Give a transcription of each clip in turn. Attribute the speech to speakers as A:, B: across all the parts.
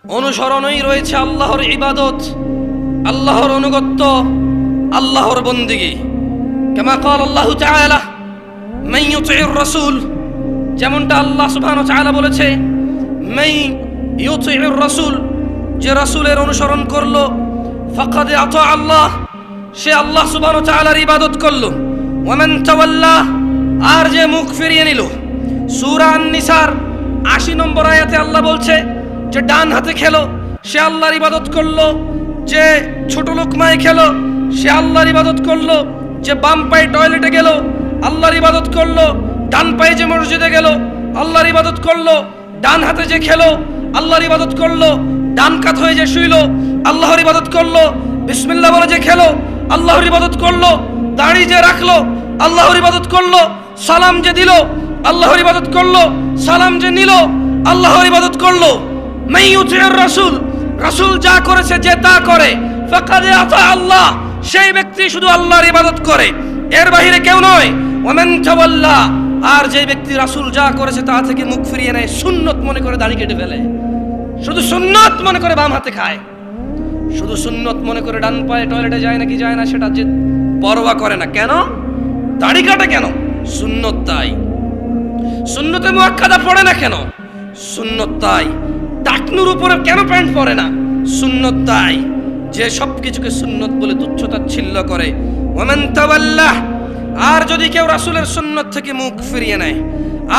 A: অনুসরণই রয়েছে আল্লাহর ইবাদত, আল্লাহর অনুগত্য, আল্লাহর বন্দেগী। কামা ক্বাল আল্লাহু তাআলা মান ইউতিউর রাসূল, যেমনটা আল্লাহ সুবহানাহু ওয়া তাআলা বলেছে মান ইউতিউর রাসূল, যে রাসূলের অনুসরণ করলো ফাকাদ আতা আল্লাহ, সে আল্লাহ সুবহানাহু ওয়া তাআলার ইবাদত করলো। ওয়া মান তাওয়াল্লা, আর যে মুখ ফিরিয়ে নিল। সূরা আন-নিসার ৮০ নম্বর আয়াতে আল্লাহ বলছে যে ডান হাতে খেলো সে আল্লাহর ইবাদত করলো, যে ছোট লোকমায় খেলো সে আল্লাহর ইবাদত করলো, যে বাম পায়ে টয়লেটে গেল আল্লাহর ইবাদত করলো, ডান পায়ে যে মসজিদে গেল আল্লাহর ইবাদত করলো, ডান হাতে যে খেলো আল্লাহর ইবাদত করলো, ডান কাত হয়ে যে শুইলো আল্লাহর ইবাদত করলো, বিসমিল্লাহ বলে যে খেলো আল্লাহর ইবাদত করলো, দাড়ি যে রাখলো আল্লাহর ইবাদত করলো, সালাম যে দিল আল্লাহর ইবাদত করলো, সালাম যে নিল আল্লাহর ইবাদত করলো। মান ইউতিউর রাসূল, রাসূল যা করেছে যে তা করে, ফাকাদ আতা আল্লাহ, সেই ব্যক্তি শুধু আল্লাহর ইবাদত করে, এর বাইরে কেউ নয়। ওয়া মান তাওয়াল্লা, আর যে ব্যক্তি রাসূল যা করেছে তা থেকে মুখ ফিরিয়ে নেয়, সুন্নত মনে করে দাড়ি কেটে ফেলে, শুধু সুন্নত মনে করে বাম হাতে খায়, শুধু সুন্নত মনে করে ডান পায়ে টয়লেটে যায় নাকি যায় না সেটা যে পরোয়া করে না। কেন দাড়ি কাটে? কেন সুন্নত তাই। সুন্নতে মুআক্কাদা পড়ে না কেন? সুন্নত তাই। টাকনুর উপরে কেন প্যান্ট পরে না? সুন্নত তাই। যে সব কিছুকে সুন্নত বলে তুচ্ছতাচ্ছিল্য করে। ওয়া মান তাওয়াল্লা, আর যদি কেউ রাসূলের সুন্নত থেকে মুখ ফিরিয়ে নেয়,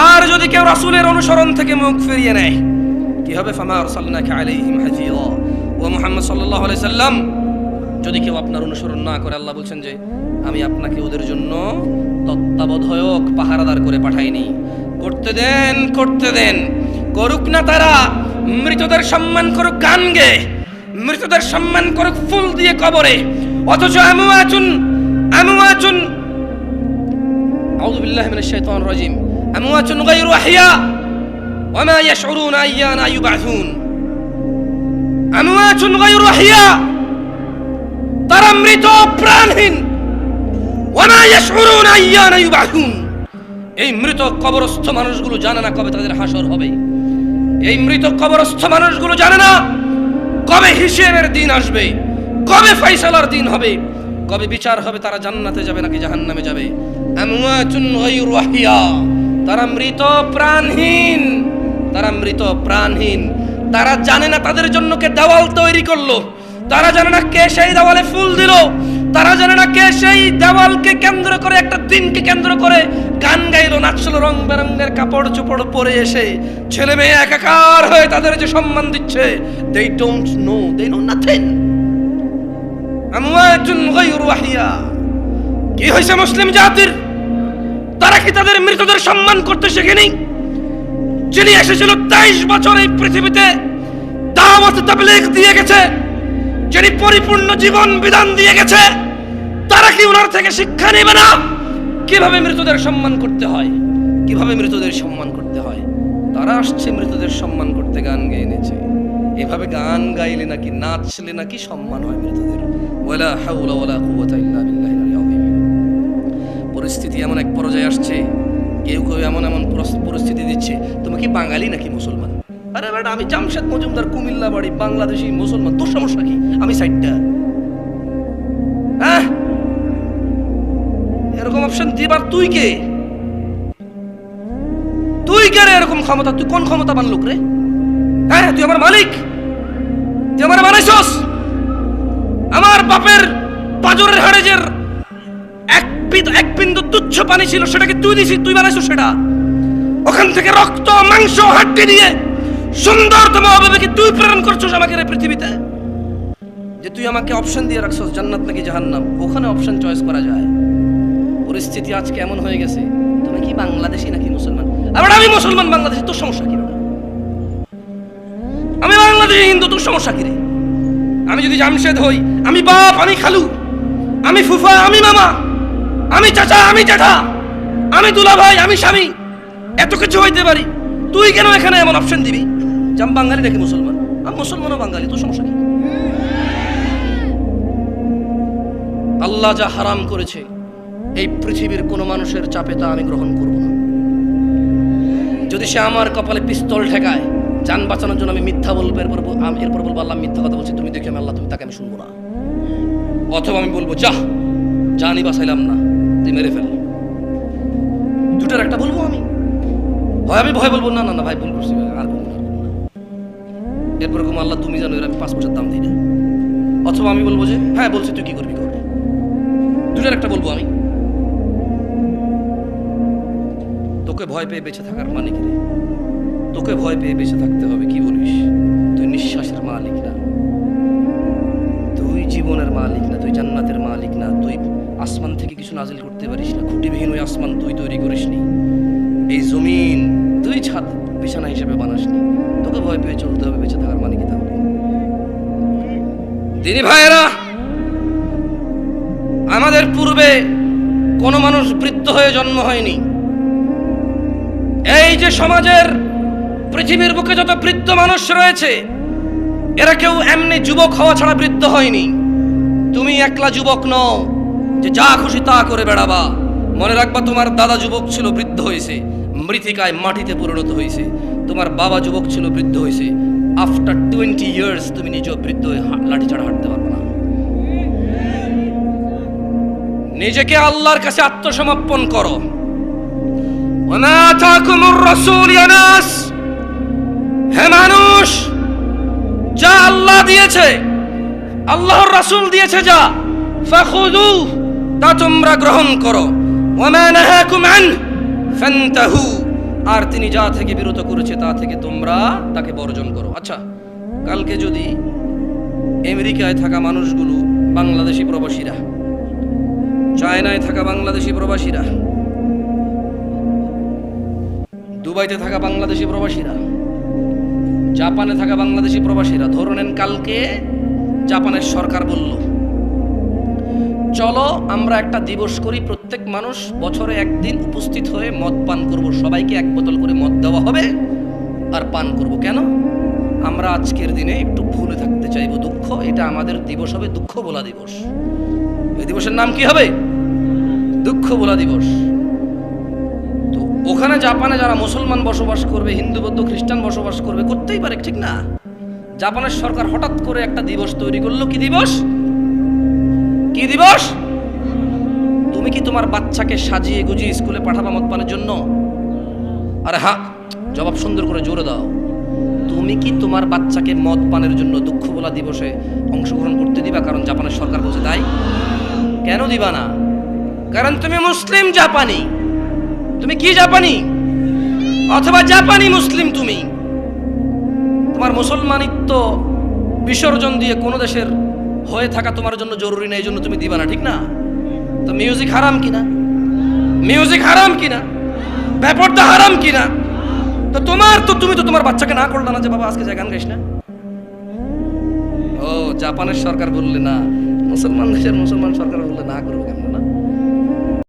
A: আর যদি কেউ রাসূলের অনুসরণ থেকে মুখ ফিরিয়ে নেয়, কি হবে? ফামা আরসালনাকা আলাইহিম হাফিযা, ও মুহাম্মদ সাল্লাল্লাহু আলাইহি সাল্লাম, যদি কেউ আপনার অনুসরণ না করে, আল্লাহ বলছেন যে আমি আপনাকে ওদের জন্য তত্ত্বাবধায়ক পাহারাদার করে পাঠাইনি। করতে দেন, করতে দেন, করুক না তারা। মৃতদের সম্মান করুক গান গেয়ে, মৃতদের সম্মান করুক ফুল দিয়ে কবরে, অথচ আমওয়াতুন আমওয়াতুন আউযু বিল্লাহি মিনাশ শাইতানির রাজিম আমওয়াতুন গায়রু আহইয়া ওয়া মা ইয়াশউরুনা আইয়ানা ইউবআসুন। আমওয়াতুন গায়রু আহইয়া, তারা মৃত প্রাণহীন। ওয়া মা ইয়াশউরুনা আইয়ানা ইউবআসুন, এই মৃত কবরস্থ মানুষগুলো জানে না কবে তাদের হাসর হবে। এই মৃত কবরস্থ মানুষগুলো জানে না কবে হিসেবের দিন আসবে, কবে ফয়সালার দিন হবে, কবে বিচার হবে, তারা জান্নাতে যাবে নাকি জাহান্নামে যাবে। আমওয়াতুন গায়রু আহইয়া, তারা মৃত প্রাণহীন, তারা মৃত প্রাণহীন। তারা জানে না তাদের জন্য কে দেওয়াল তৈরি করলো, তারা জানে না কে সেই দেওয়ালে ফুল দিল, তারা জানে না কে সেই দেওয়ালকে কেন্দ্র করে, একটা দিনকে কেন্দ্র করে গান গাইলো, নাচলো, রং বেরঙের কাপড় চোপড় পরে এসে ছেলে মেয়ে একাকার হয়ে তাদের যে সম্মান দিচ্ছে, they don't know, they know nothing. আমওয়াতুন গায়রু আহইয়া। কি হয়েছে মুসলিম জাতির? তারা কি তাদের মৃতদের সম্মান করতে শেখেনি? যিনি এসেছিল 23 বছর এই পৃথিবীতে দাওয়াত তাবলীগ দিয়ে গেছে, যিনি পরিপূর্ণ জীবন বিধান দিয়ে গেছে, তারা কি ওনার থেকে শিক্ষা নেবে না কিভাবে মৃতদের সম্মান করতে হয়, কিভাবে মৃতদের সম্মান করতে হয়? তারা আসছে মৃতদের সম্মান করতে, গান গেয়ে এনেছে। এভাবে গান গাইলে নাকি নাচলে নাকি সম্মান হয় মৃতদের। ওয়ালা হাওলা ওয়ালা কুওয়াতা ইল্লা বিল্লাহিল আযীম। পরিস্থিতি এমন এক পর্যায়ে আসছে, কেউ কেউ এমন এমন পরিস্থিতি দিচ্ছে, তুমি কি বাঙালি নাকি মুসলমান? আরে বেটা, আমি জামশেদ মজুমদার, কুমিল্লা বাড়ি, বাংলাদেশি, মুসলমান, তোর সমস্যা কি? আমি সাইডটা। হ্যাঁ, এরকম অপশন দিবার তুই কে? তুই কে রে এরকম ক্ষমতা? তুই কোন ক্ষমতা বান লোক রে? হ্যাঁ, তুই আমার মালিক, তুই আমার বানাইছস। আমার বাপের পাজরের হাড়ে যে এক বিন্দু তুচ্ছ পানি ছিল সেটাকে তুই দিছিস, তুই বানাইছস সেটা। ওখান থেকে রক্ত মাংস হাড্ডি দিয়ে সুন্দরতম অবিবেকে তুই প্রেরণ করছস আমাকে রে পৃথিবীতে। যে তুই আমাকে অপশন দিয়ে রাখছস জান্নাত নাকি জাহান্নাম, ওখানে অপশন চয়েস করা যায়। পরিস্থিতি আজকে এমন হয়ে গেছে, তুমি কি বাংলাদেশি নাকি মুসলমান? আবার আমি মুসলমান বাংলাদেশি, তোর সমস্যা কি? আমি বাংলাদেশি হিন্দু, তোর সমস্যা কি রে? আমি যদি জামশেদ হই, আমি বাপ, আমি খালু, আমি ফুফা, আমি মামা, আমি চাচা, আমি জ্যাঠা, আমি দুলাভাই, আমি স্বামী, এত কিছু হইতে পারি। তুই কেন এখানে এমন অপশন দিবি যে আমি বাঙালি নাকি মুসলমান? আমি মুসলমান ও বাঙালি, তোর সমস্যা কি? আল্লাহ যা হারাম করেছে এই পৃথিবীর কোনো মানুষের চাপে তা আমি গ্রহণ করব না। যদি সে আমার কপালে পিস্তল ঠেকায়, জান বাঁচানোর জন্য আমি মিথ্যা বলবো, এরপর বলবো আল্লাহ মিথ্যা কথা বলছি, তুমি দেখি আমি আল্লাহ, তুমি তাকে আমি শুনবো না। অথবা আমি বলবো যা জানি বাঁচাইলাম না, তুই মেরে ফেল। দুটার একটা বলবো আমি। হয় আমি ভয় বলবো না না না ভাই ভুল করছি, আর বলবো না। এরপর কম আল্লাহ তুমি জানো এর আমি 5 পয়সার দাম দিই না। অথবা আমি বলবো যে হ্যাঁ বলছি, তুই কি করবি কর। দুটার একটা বলবো আমি। তোকে ভয় পেয়ে বেঁচে থাকার মানে কি রে? তোকে ভয় পেয়ে বেঁচে থাকতে হবে, কি বলিস? তুই নিঃশ্বাসের মালিক না, তুই জীবনের মালিক না, তুই জান্নাতের মালিক না, তুই আসমান থেকে কিছু নাজিল করতে পারিস না, খুঁটিবিহীন ওই আসমান তুই তৈরি করিসনি, এই জমিন তুই ছাদ বিছানা হিসেবে বানাসনি। তোকে ভয় পেয়ে চলতে হবে, বেঁচে থাকার মানে কি তাহলে? দিনী ভাইয়েরা, আমাদের পূর্বে কোনো মানুষ বৃদ্ধ হয়ে জন্ম হয়নি। এই যে সমাজের পৃথিবীর বুকে যত বৃদ্ধ মানুষ রয়েছে, এরা কেউ এমনি যুবক হওয়া ছাড়া বৃদ্ধ হয়নি। তুমি একলা যুবক নও যে যা খুশি তা করে বেড়াবা। মনে রাখবা, তোমার দাদা যুবক ছিল, বৃদ্ধ হয়েছে, মৃত্তিকায় মাটিতে পরিণত হয়েছে। তোমার বাবা যুবক ছিল, বৃদ্ধ হয়েছে। আফটার 20 ইয়ার্স তুমি নিজেও বৃদ্ধ হয়ে লাঠি ছাড়া হাঁটতে পারবে না। নিজেকে আল্লাহর কাছে আত্মসমর্পণ করো। ওমা আতাকুমুর রাসূল ইয়া নাস, হে মানুষ, যা আল্লাহ দিয়েছে, আল্লাহর রাসূল দিয়েছে যা, ফাখুযু, তা তোমরা গ্রহণ করো। ওমা নাহাকুম আন ফান্তাহু, আর তিনি যা থেকে বিরত করেছে তা থেকে তোমরা তাকে বর্জন করো। আচ্ছা, কালকে যদি আমেরিকায় থাকা মানুষগুলো, বাংলাদেশি প্রবাসীরা, চায়নায় থাকা বাংলাদেশি প্রবাসীরা, দুবাইতে থাকা বাংলাদেশি প্রবাসীরা, জাপানে থাকা বাংলাদেশি প্রবাসীরা, ধরে নেন কালকে জাপানের সরকার বলল চলো আমরা একটা দিবস করি, প্রত্যেক মানুষ বছরে একদিন উপস্থিত হয়ে মদ পান করব, সবাইকে 1 বোতল করে মদ দেওয়া হবে আর পান করব। কেন? আমরা আজকের দিনে একটু ভুলে থাকতে চাইব, দুঃখ, এটা আমাদের দিবস হবে, দুঃখ বলা দিবস। এই দিবসের নাম কি হবে? দুঃখ বলা দিবস। তো ওখানে জাপানে যারা মুসলমান বসবাস করবে, হিন্দু বৌদ্ধ খ্রিস্টান বসবাস করবে, করতেই পারে, ঠিক না? জাপানের সরকার হঠাৎ করে একটা দিবস তৈরি করলো। কি দিবস? কি দিবস? তুমি কি তোমার বাচ্চাকে সাজিয়ে গুজিয়ে স্কুলে পাঠাবা মদ পানের জন্য? আরে হ্যাঁ, জবাব সুন্দর করে জোরে দাও। তুমি কি তোমার বাচ্চাকে মদ পানের জন্য দুঃখ বলা দিবসে অংশগ্রহণ করতে দিবা? কারণ জাপানের সরকার বলছে তাই। কেন দিবা না? কারণ তুমি মুসলিম জাপানি। তুমি কি জাপানি? অথবা জাপানি মুসলিম তুমি। তোমার মুসলমানিত্ব বিসর্জন দিয়ে কোনো দেশের হয়ে থাকা তোমার জন্য জরুরি না, এই জন্য তুমি দিবা না, ঠিক না? তো মিউজিক হারাম কিনা? মিউজিক হারাম কিনা? ব্যাপারটা হারাম কিনা? তো তুমি তো তোমার বাচ্চাকে না করলে না যে বাবা আজকে গান গাইস না। ও জাপানের সরকার বললে না, মুসলমান দেশের মুসলমান সরকার বললে না করবো,